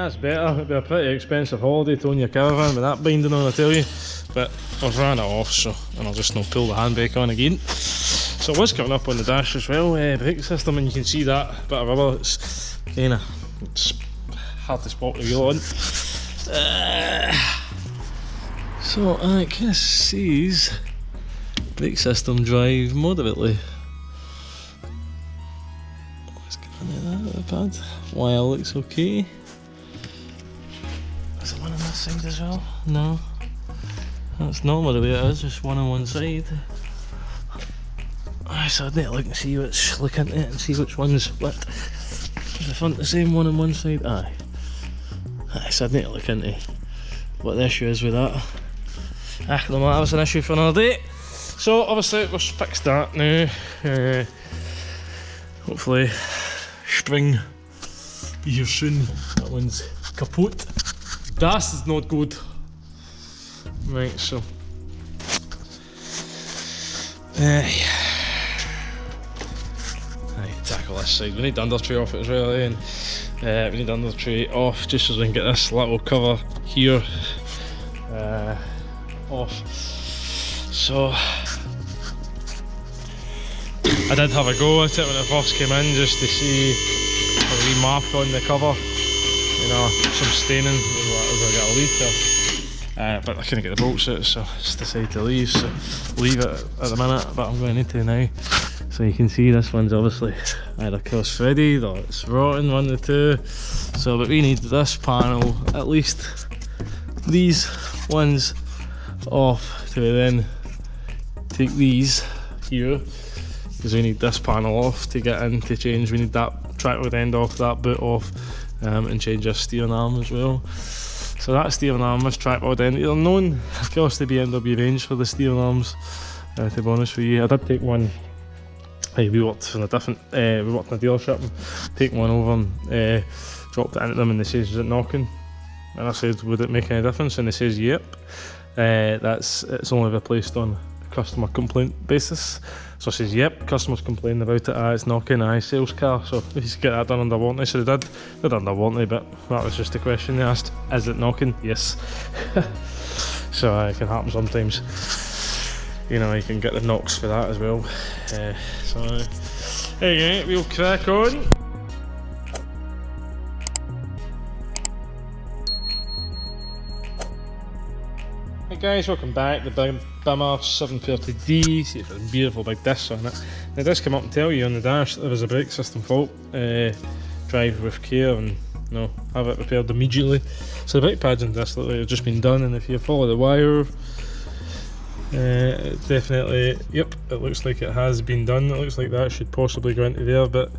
that's better. It'd be a pretty expensive holiday towing your caravan with that binding on, I tell you. But I've ran it off, so, and I'll just not pull the handbrake on again. So it was coming up on the dash as well, brake system, and you can see that bit of rubber. It's kind of, it's hard to spot the wheel on. So it kind of says brake system drive moderately. Let's get into that with the pad. Wire looks okay. Is there one on this side as well? No. That's normally the way it is, just one on one side. So I'd need to look and see look into it and see which one's split. Is the front the same one on one side? Aye. So I'd need to look into what the issue is with that. No matter, that was an issue for another day. So obviously we've fixed that now. Hopefully spring be here soon. That one's kaput. Das is not good. Right, so tackle this side. We need the under tray off it as well, and we need the under tray off just so we can get this little cover here off. So I did have a go at it when it first came in, just to see a wee mark on the cover, you know, some staining as I got a leak there. But I couldn't get the bolts out, so I just decided to leave. So leave it at the minute, but I'm going to need to now. So you can see this one's obviously either cross-threaded or it's rotten, one of the two. So but we need this panel, at least these ones off, to then take these here, because we need this panel off to get in to change. We need that track rod end off, that boot off, and change our steering arm as well. So that steering arm, this track rod end, they're known across the BMW range for the steering arms, to be honest with you. I did take one, we worked in a different, we worked in a dealership, and take one over and dropped it into them, and they says, is it knocking? And I said, would it make any difference? And they says, yep. It's only replaced on a customer complaint basis. So I says, yep, customers complaining about it, it's knocking, sales car, so if you get that done under warranty. So they did under warranty, but that was just a question they asked, is it knocking? Yes. So it can happen sometimes, you know, you can get the knocks for that as well. So there you go, we'll crack on. Hey guys, welcome back. The Bimmer 730D, see it's a beautiful big disc on it. It does come up and tell you on the dash that there was a brake system fault. Drive with care and have it repaired immediately. So the brake pads and disc look like they've just been done, and if you follow the wire, it definitely, yep, it looks like it has been done. It looks like that should possibly go into there, but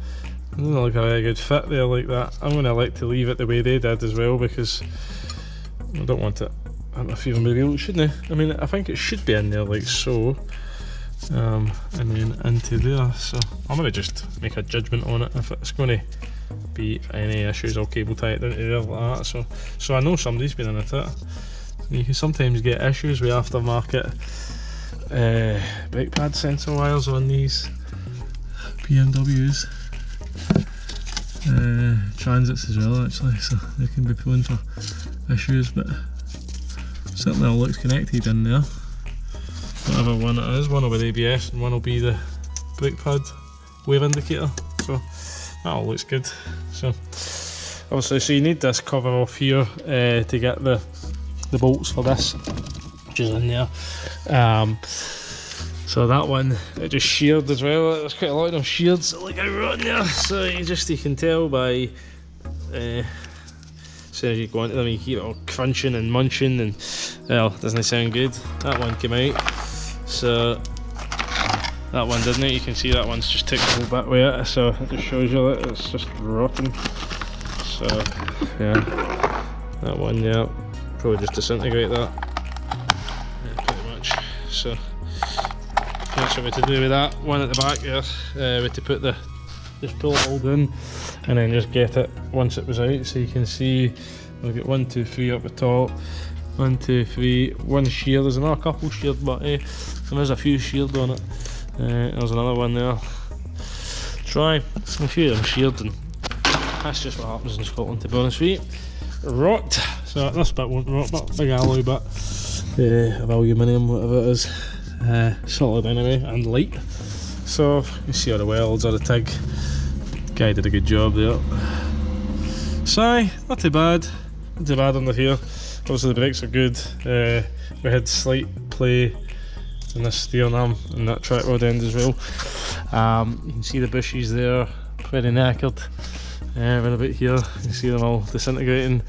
it doesn't look a very good fit there like that. I'm going to like to leave it the way they did as well, because I don't want it interfering with the wheel, shouldn't it? I mean, I think it should be in there like so, and then into there. So I'm going to just make a judgment on it. If it's going to be any issues, I'll cable tie it down to there like that. So I know somebody's been in it. You can sometimes get issues with aftermarket brake pad sensor wires on these BMWs, transits as well actually, so they can be prone for issues, but certainly all looks connected in there. Whatever one it is, one will be the ABS and one will be the brake pad wave indicator, so that all looks good. So obviously, so you need this cover off here to get the bolts for this, which is in there. So that one, it just sheared as well. There's quite a lot of them sheared, so look how rotten there. So you can tell by so as you go into them, you keep it all crunching and munching, and well, doesn't sound good. That one came out, so that one didn't it. You can see that one's just took the whole bit with it, so it just shows you that it's just rotten. So yeah, that one, yeah, probably just disintegrate that, yeah, pretty much. So that's what we had to do with that one at the back there. We had to put just pull it all down and then just get it once it was out. So you can see we've got 1, 2, 3 up the top, 1, 2, 3, one sheared. There's another couple sheared, but there's a few sheared on it. There's another one there. Try, there's a few of them sheared, and that's just what happens in Scotland, to be honest with you. rot. So this bit won't rot, but big alloy bit of aluminium, whatever it is, solid anyway and light. So you see all the welds, all the TIG. Guy did a good job there. So not too bad under here. Obviously the brakes are good. We had slight play in this steering arm and that track rod end as well. You can see the bushes there, pretty knackered. Right about here, you can see them all disintegrating.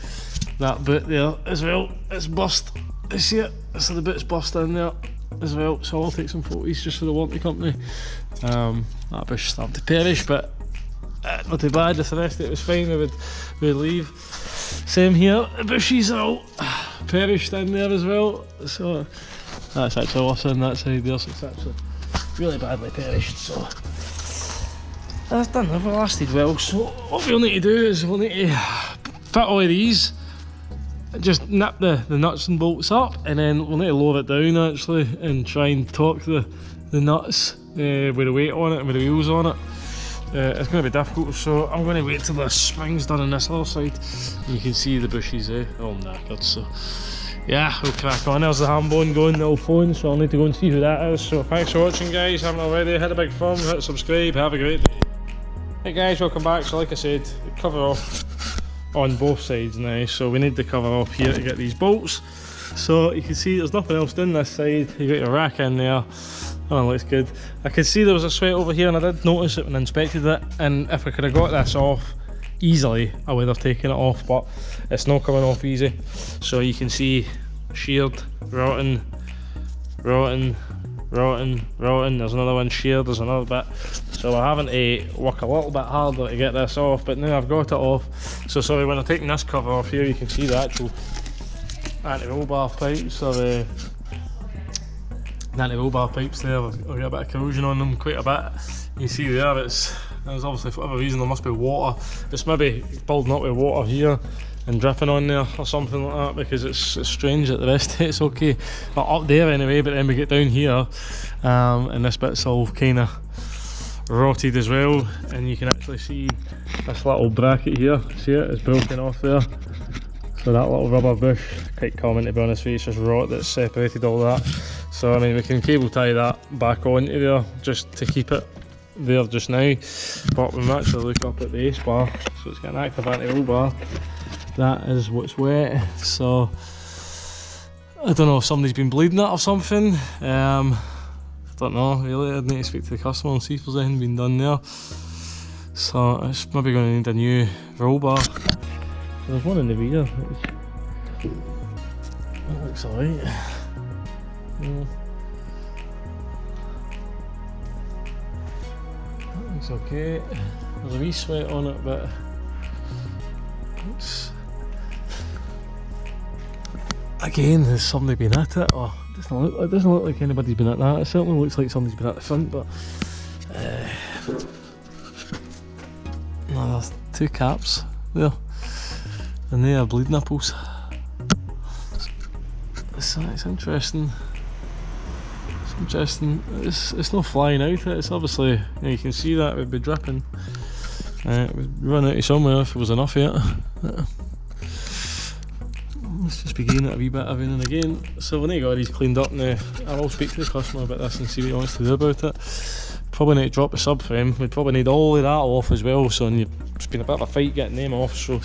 That bit there as well, it's burst. You see it? So the bit's burst in there as well. So I'll take some photos just for the warranty company. That bush started to perish, but not too bad. The rest of it was fine. We would leave. Same here. The bushes are all perished in there as well. So that's actually worse on that side there. So it's actually really badly perished. So that's done. They've lasted well. So what we'll need to do is we'll need to fit all of these. Just nip the nuts and bolts up, and then we'll need to lower it down actually and try and torque the nuts with the weight on it and with the wheels on it. It's going to be difficult, so I'm going to wait till the spring's done on this other side. You can see the bushes they're all knackered, so yeah, we'll crack on. There's the ham bone going, the old phone, so I'll need to go and see who that is. So thanks for watching guys, haven't already, hit a big thumb, hit subscribe, have a great day. Hey guys, welcome back. So like I said, cover off on both sides now, so we need the cover off here to get these bolts. So you can see there's nothing else down this side. You got your rack in there. Oh, looks good. I could see there was a sweat over here, and I did notice it when I inspected it, and if I could have got this off easily I would have taken it off, but it's not coming off easy. So you can see sheared, rotten, rotten, rotten, rotten. There's another one sheared, there's another bit. So I'm having to work a little bit harder to get this off, but now I've got it off. So sorry, when I'm taking this cover off here, you can see the actual anti-roll bar pipes are anti-roll bar pipes there. I've got a bit of corrosion on them, quite a bit. You can see there, there's obviously for whatever reason there must be water. It's maybe building up with water here and dripping on there or something like that, because it's strange that the rest of it's okay. But up there anyway, but then we get down here and this bit's all kind of rotted as well, and you can actually see this little bracket here. See it? It's broken off there. So that little rubber bush, quite common to be honest with you, it's just rot that's separated all that. So I mean, we can cable tie that back onto there just to keep it there just now. But when we actually look up at the ace bar, so it's got an active anti-roll bar, that is what's wet. So I don't know if somebody's been bleeding it or something. I don't know really. I'd need to speak to the customer and see if there's anything been done there. So it's maybe going to need a new roll bar. There's one in the rear. That looks alright. Yeah. That looks okay. There's a wee sweat on it, but it's again, has somebody been at it? Or it doesn't look like anybody's been at that. It certainly looks like somebody's been at the front, but no, there's two caps there. And they are bleed nipples. So it's interesting. It's interesting. It's not flying out. It's obviously, you know, you can see that it would be dripping. It would run out of somewhere if there was enough of it. Let's just begin it a wee bit every now and again. So when I got these cleaned up now, I will speak to the customer about this and see what he wants to do about it. Probably need to drop the subframe. We'd probably need all of that off as well. So it's been a bit of a fight getting them off. So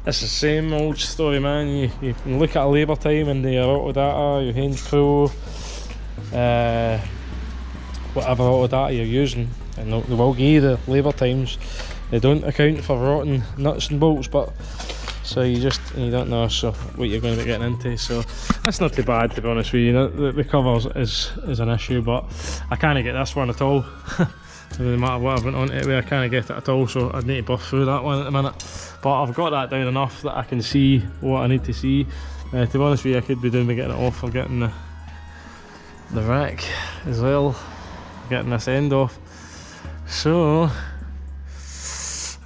it's the same old story, man. You can look at a labour time and your auto data, your Hands Pro, whatever auto data you're using, and they will give you the labour times. They don't account for rotten nuts and bolts, but so you don't know what you're going to be getting into. So that's not too bad, to be honest with you. The covers is an issue, but I can't get this one at all. No matter what I've went on it, I can't get it at all, so I'd need to buff through that one at the minute. But I've got that down enough that I can see what I need to see. To be honest with you, I could be doing by getting it off or getting the rack as well, getting this end off. So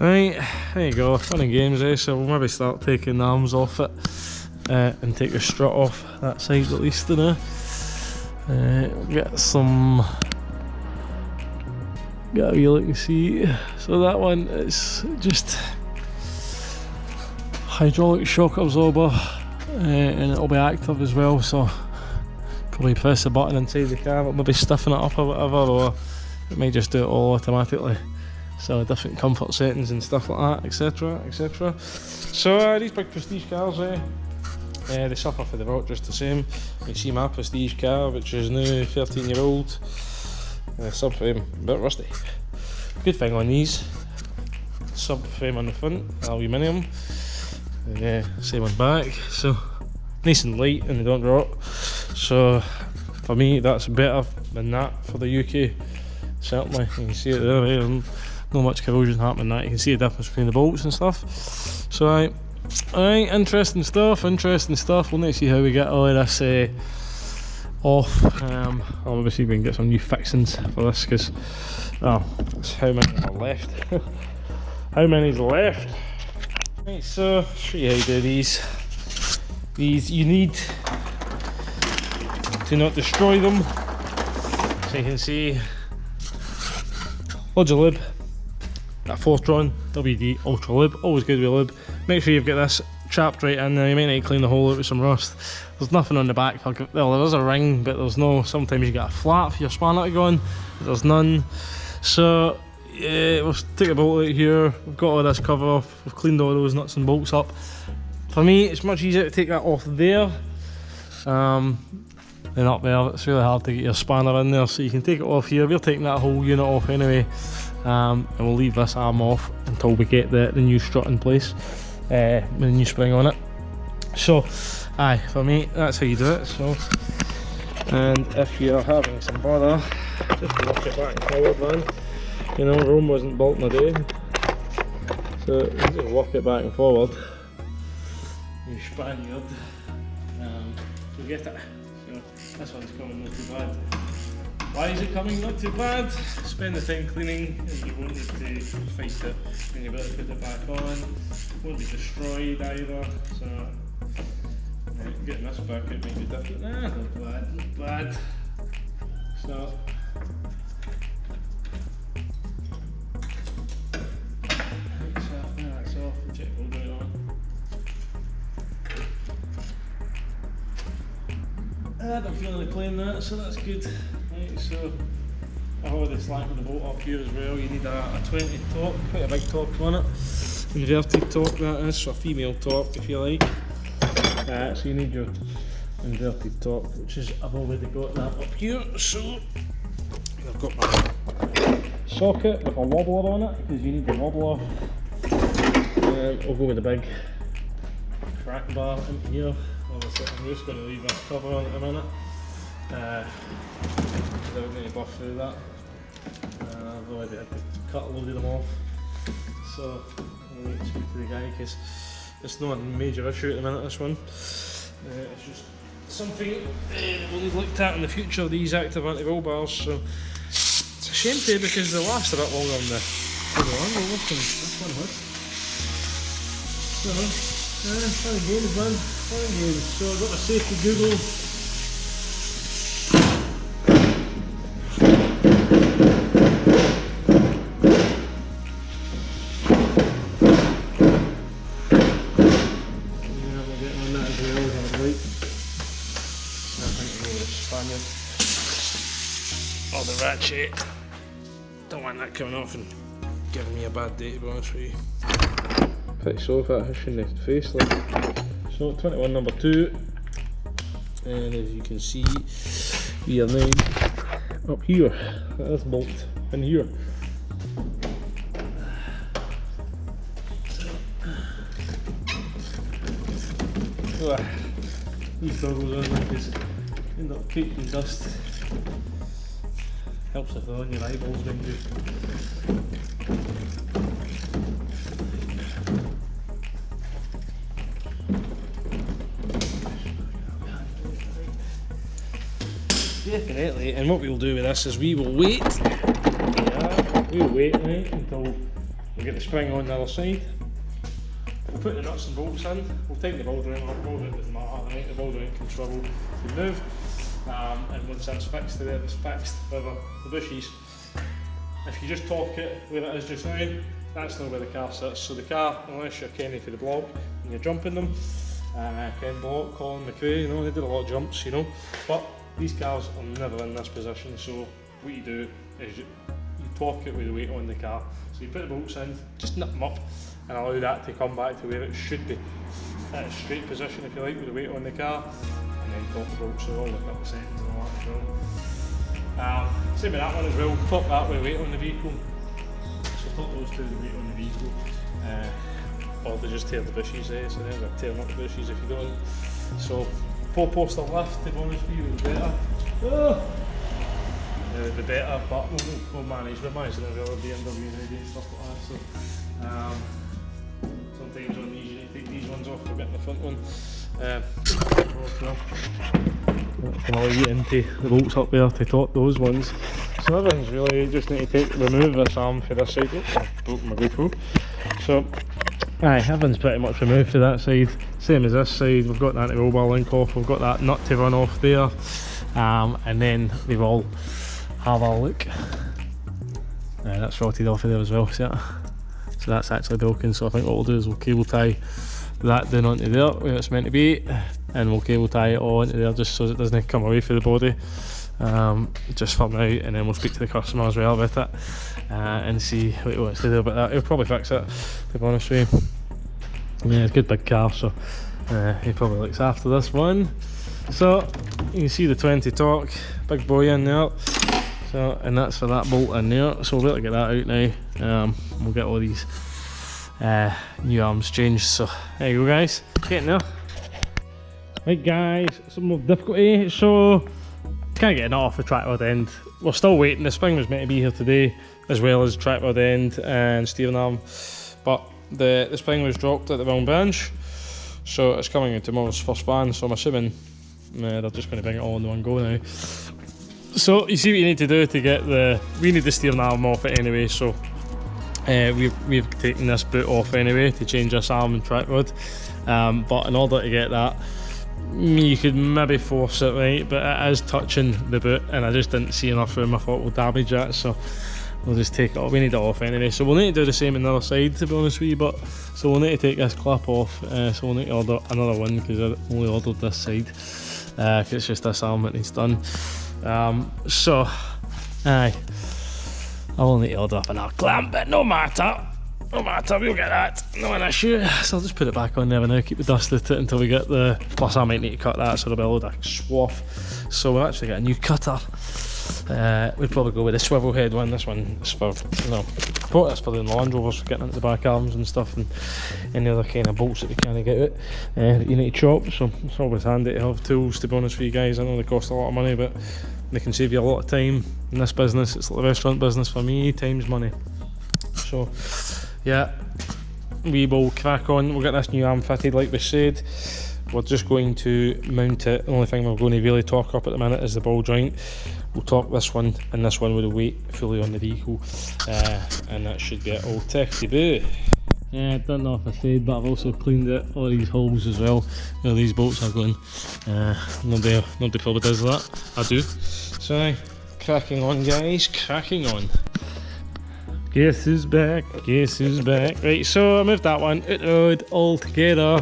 right, there you go, fun and games there. So we'll maybe start taking the arms off it and take the strut off that side at least, you know. Get a wee look and see. So that one is just hydraulic shock absorber, and it'll be active as well, so probably press the button inside the car, it'll maybe stiffen it up or whatever, or it might just do it all automatically. So different comfort settings and stuff like that, etc, etc. So these big prestige cars, they suffer for the rot just the same. You can see my prestige car, which is now 13-year-old, subframe, a bit rusty. Good thing on these, subframe on the front, aluminium, same on back, so nice and light and they don't rot. So for me that's better than that for the UK, certainly. You can see it there, there's not much corrosion happening that. You can see the difference between the bolts and stuff. So aye, interesting stuff, we'll need to see how we get all of this off. I'll maybe see if we can get some new fixings for this, because that's how many are left. How many's left? Right, so show you how you do these. You need to not destroy them. So you can see loads of lube. That Fortron WD Ultra Lube, always good with lube. Make sure you've got this chapped right in there. You might need to clean the hole out with some rust. There's nothing on the back. Well, there is a ring, but there's no. Sometimes you get a flat for your spanner to go on. There's none. So we'll take a bolt out here. We've got all this cover off. We've cleaned all those nuts and bolts up. For me, it's much easier to take that off there than up there. It's really hard to get your spanner in there, so you can take it off here. We're taking that whole unit off anyway, and we'll leave this arm off until we get the new strut in place with a new spring on it. So aye, for me that's how you do it. So, and if you're having some bother, just work it back and forward, man. You know, Rome wasn't built in a day, so you just work it back and forward. You Spaniard, forget it. So this one's coming not too bad. Why is it coming not too bad? Spend the time cleaning, and you won't need to fight it when you're about to put it back on. Won't be destroyed either. So getting this back out might be different. Not bad, not bad. So that's off. We'll check all the way on. I don't feel like playing that, so that's good. Right, so I've already slackened the bolt up here as well. You need a 20 torque, quite a big torque on it. Inverted torque that is, so a female torque if you like. So you need your inverted torque, which is, I've already got that up here. So I've got my socket with a wobbler on it, because you need the wobbler. I'll go with the big crack bar in here. Obviously, I'm just going to leave this cover on at the minute, because I don't need to buff through that. I've already had to cut a load of them off, so I'll need to speak to the guy, because it's not a major issue at the minute, this one. It's just something we'll need looked at in the future, these active anti-roll bars. So it's a shame too, because they last a bit longer than the other one. We'll work on this one with. So fun games, man, fun games. So I've got my safety Google. Yeah, we're getting on that as well, I like. I think we'll go with the Spaniard. Oh, the ratchet. Don't want that coming off and giving me a bad day, to be honest with you. Pretty soft that in the face, like. So 21 number 2, and as you can see we are now up here at this bolt in here. These goggles on, like, just end up caked in dust. Helps if they're on your eyeballs when you definitely. And what we'll do with this is we will wait. We'll wait, right, until we get the spring on the other side. We'll put the nuts and bolts in. We'll take the ball joint off. Ball joint doesn't matter, right? The ball joint can swivel to move. And once that's fixed to there, it's fixed with the bushes. If you just torque it where it is just now, that's not where the car sits. So the car, unless you're kenny for the block, and you're jumping them. Ken Block, Colin McRae, you know, they did a lot of jumps, you know, but these cars are never in this position, so what you do is you torque it with the weight on the car. So you put the bolts in, just nip them up and allow that to come back to where it should be, at a straight position if you like, with the weight on the car, and then torque the bolts, so all the couple of seconds and all that as well. Same with that one as well, torque that with weight on the vehicle, so torque those two with the weight on the vehicle, or they just tear the bushes there, so they're tearing up the bushes if you don't. So 4-poster lift, to be honest with you, would be better. The better, but we'll manage. We're managing every other BMW and stuff like that. So sometimes on these you need to take these ones off. We're getting the front one. Can allow you into the bolts up there to torque those ones. So everything's really just need to remove this arm for this side. I broke my GoPro. So everything's pretty much removed for that side. Same as this side. We've got the anti-roll bar link off. We've got that nut to run off there, and then they've all have a look. That's rotted off of there as well, see that? So that's actually broken, so I think what we'll do is we'll cable tie that down onto there where it's meant to be, and we'll cable tie it all into there just so it doesn't come away from the body, just for now, and then we'll speak to the customer as well about it, and see what he wants to do about that. He'll probably fix it, to be honest with you. Yeah, it's a good big car, so he probably looks after this one. So you can see the 20 torque, big boy in there. So, and that's for that bolt in there, so we'll be able to get that out now. We'll get all these new arms changed, so there you go guys, getting there. Right guys, some more difficulty, so can't get it off the track rod end. We're still waiting, the spring was meant to be here today, as well as track rod end and steering arm, but the spring was dropped at the wrong branch, so it's coming in tomorrow's first van, so I'm assuming they're just going to bring it all in one go now. So you see what you need to do to get we need the steering arm off it anyway, so we've taken this boot off anyway to change this arm and track rod, but in order to get that, you could maybe force it, right, but it is touching the boot and I just didn't see enough room. I thought we'll damage that, so we'll just take it off. We need it off anyway, so we'll need to do the same on the other side, to be honest with you, but so we'll need to take this clip off, so we'll need to order another one because I only ordered this side, because it's just this arm that needs done. So I will need to order up another clamp, but no matter, we'll get that, no an issue. So I'll just put it back on there now, keep the dust at it until we get the, plus I might need to cut that, so there'll be a load of swath. So we'll actually get a new cutter. We'd probably go with the swivel head one. This one is for, you know, I bought this for the Land Rovers, for getting into the back arms and stuff, and any other kind of bolts that we can't get out that you need to chop. So it's always handy to have tools, to be honest with you guys. I know they cost a lot of money, but they can save you a lot of time in this business. It's like the restaurant business for me, time's money. So yeah, we will crack on. We'll get this new arm fitted like we said. We're just going to mount it. The only thing we're going to really torque up at the minute is the ball joint. We'll torque this one and this one with the weight fully on the vehicle, and that should get all tickety-boo. Yeah, I don't know if I said, but I've also cleaned it, all these holes as well where these bolts are going. Nobody probably does that. I do. So cracking on guys, cracking on. Guess who's back, guess who's back. Right, so I moved that one out the road all together,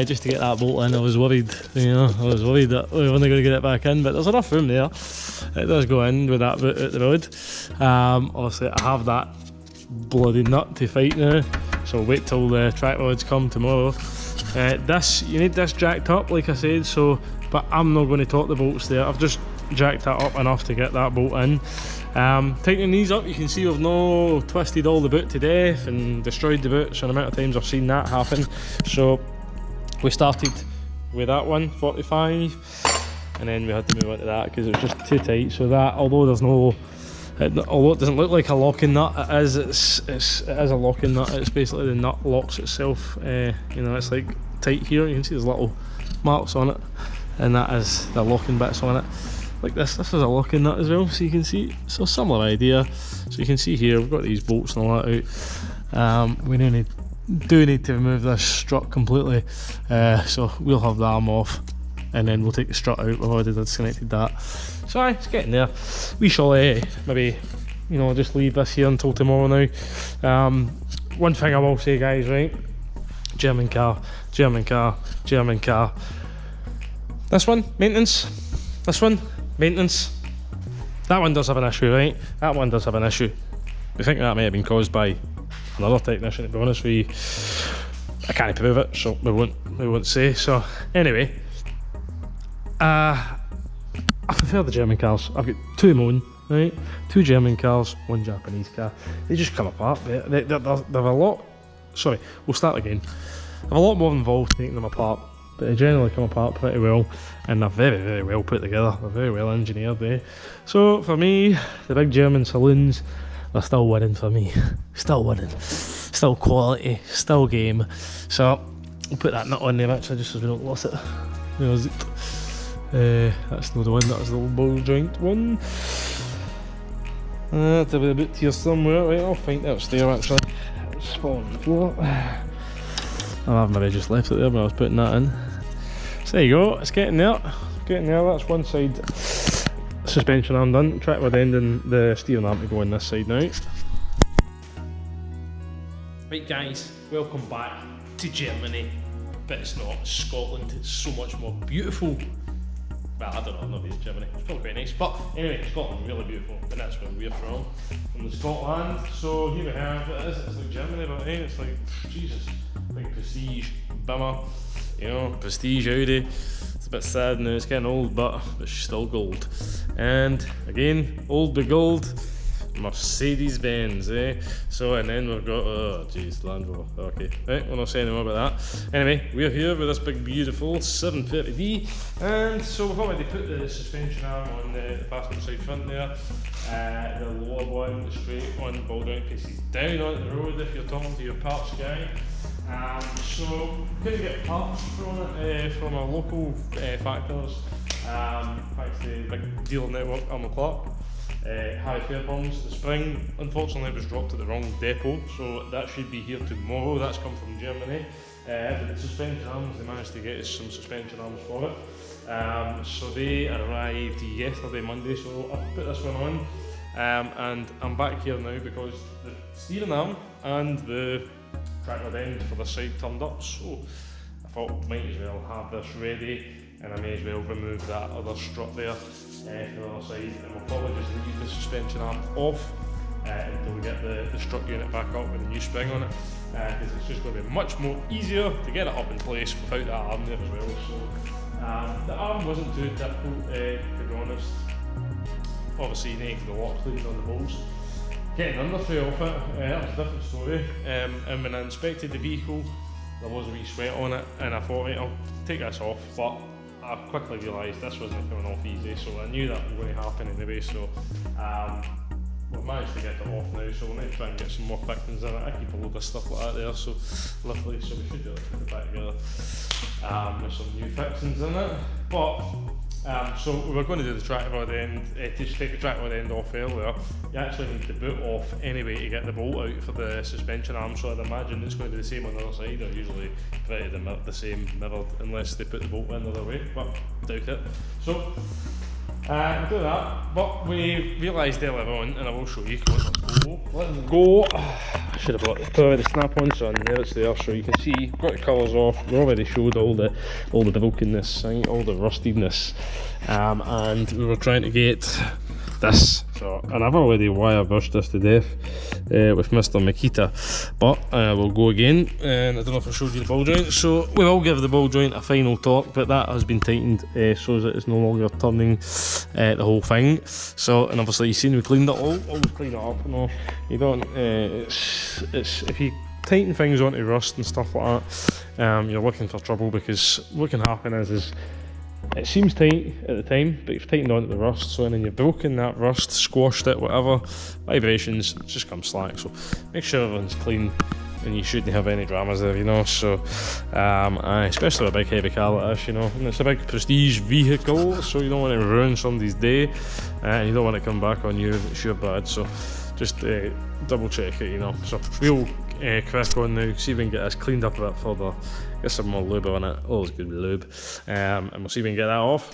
just to get that bolt in. I was worried, you know, that we were only going to get it back in, but there's enough room there. It does go in with that boot out the road. Obviously I have that bloody nut to fight now, so we'll wait till the track rods come tomorrow. You need this jacked up like I said, so, but I'm not going to torque the bolts there. I've just jacked that up enough to get that bolt in. Tightening these up, you can see we've no twisted all the boot to death and destroyed the boot, so the amount of times I've seen that happen. So we started with that one, 45, and then we had to move on to that because it was just too tight. So that, although there's no, although it doesn't look like a locking nut, it is a locking nut. It's basically the nut locks itself. You know, it's like tight here. You can see there's little marks on it, and that is the locking bits on it. Like this is a locking nut as well, so you can see, so similar idea. So you can see here, we've got these bolts and all that out. We do need to remove this strut completely, so we'll have the arm off, and then we'll take the strut out. We've already disconnected that. So it's getting there. We shall maybe, you know, just leave this here until tomorrow now. One thing I will say guys, right, German car, German car, German car. This one, maintenance. This one, maintenance. That one does have an issue, right? That one does have an issue. We think that may have been caused by another technician, to be honest with you. I can't prove it, so we won't say. So anyway, I prefer the German cars. I've got two of my own, right? Two German cars, one Japanese car. They just come apart. They're a lot. Sorry, we'll start again. They're a lot more involved taking them apart, but they generally come apart pretty well, and they're very, very well put together. They're very well engineered, eh? So for me, the big German saloons, they're still winning for me. Still winning. Still quality. Still game. So we'll put that nut on there actually, just so we don't lose it. There's it. That's not the one. That was the little ball joint one. There'll be a bit here somewhere. Right, I'll find it upstairs actually. It's falling on the floor. I've maybe just left it there when I was putting that in. So there you go, it's getting there. Getting there, that's one side suspension arm done. Track with end and the steering arm to go on this side now. Right guys, welcome back to Germany. But it's not Scotland, it's so much more beautiful. Well, I don't know, I've not been to Germany, it's probably quite nice. But anyway, Scotland, really beautiful, and that's where we're from the Scotland. So here we have, it's like Germany, but hey, it's like, Jesus, like Prestige, Bimmer, you know, Prestige Audi. It's a bit sad now, it's getting old, but it's still gold. And again, old but gold, Mercedes-Benz, eh? So, and then we've got, oh jeez, Land Rover, okay, right, we're not saying any more about that. Anyway, we're here with this big beautiful 730D, and so we've already put the suspension arm on the passenger side front there, the lower one, the straight one, ball joint faces down on the road if you're talking to your parts guy. So, couldn't get parts from our local factors, thanks to the big dealer network, Arnold Clark. Harry Fairburns. The spring unfortunately was dropped at the wrong depot, so that should be here tomorrow. That's come from Germany. But the suspension arms, they managed to get us some suspension arms for it. So they arrived yesterday, Monday, so I put this one on. And I'm back here now because the steering arm and the track rod end for the side turned up, so I thought might as well have this ready, and I may as well remove that other strut there to the other side, and we'll probably just leave the suspension arm off until we get the strut unit back up with a new spring on it, because it's just going to be much more easier to get it up in place without that arm there as well. So the arm wasn't too difficult, to be honest. Obviously you need the lock cleaned on the bolts. Getting undertray off it, that was a different story, and when I inspected the vehicle there was a wee sweat on it, and I thought, right, I'll take this off, but I quickly realised this wasn't coming off easy, so I knew that was going to happen anyway. So we've managed to get it off now, so we'll need to try and get some more fixings in it. I keep a load of stuff like that there, so luckily, so we should be able to put it back together with some new fixings in it. But so we were going to do the track rod end, to just take the track rod end off earlier. You actually need the boot off anyway to get the bolt out for the suspension arm, so I'd imagine it's going to be the same on the other side. They're usually pretty the same mirrored unless they put the bolt in the other way, but doubt it. So we'll do that, but we realised earlier on, and I will show you, let's go. I should have brought the snap-ons on, there it's there, so you can see, got the colours off. We already showed all the brokenness, all the rustedness, and we were trying to get this. So, and I've already wire brushed this to death with Mr. Makita, but we'll go again, and I don't know if I showed you the ball joint. So we will give the ball joint a final torque, but that has been tightened so that it's no longer turning the whole thing. So, and obviously you've seen we cleaned it all. Always clean it up, you know. You don't. It's if you tighten things onto rust and stuff like that, you're looking for trouble, because what can happen is it seems tight at the time, but you've tightened onto the rust, so and then you've broken that rust, squashed it, whatever, vibrations, just come slack. So make sure everything's clean, and you shouldn't have any dramas there, you know. So especially a big heavy car like this, you know, and it's a big prestige vehicle, so you don't want to ruin somebody's day, and you don't want to come back on you if it's your bad. So just double check it, you know. So we'll crack on now, see if we can get this cleaned up a bit further, get some more lube on it, always good with lube, and we'll see if we can get that off.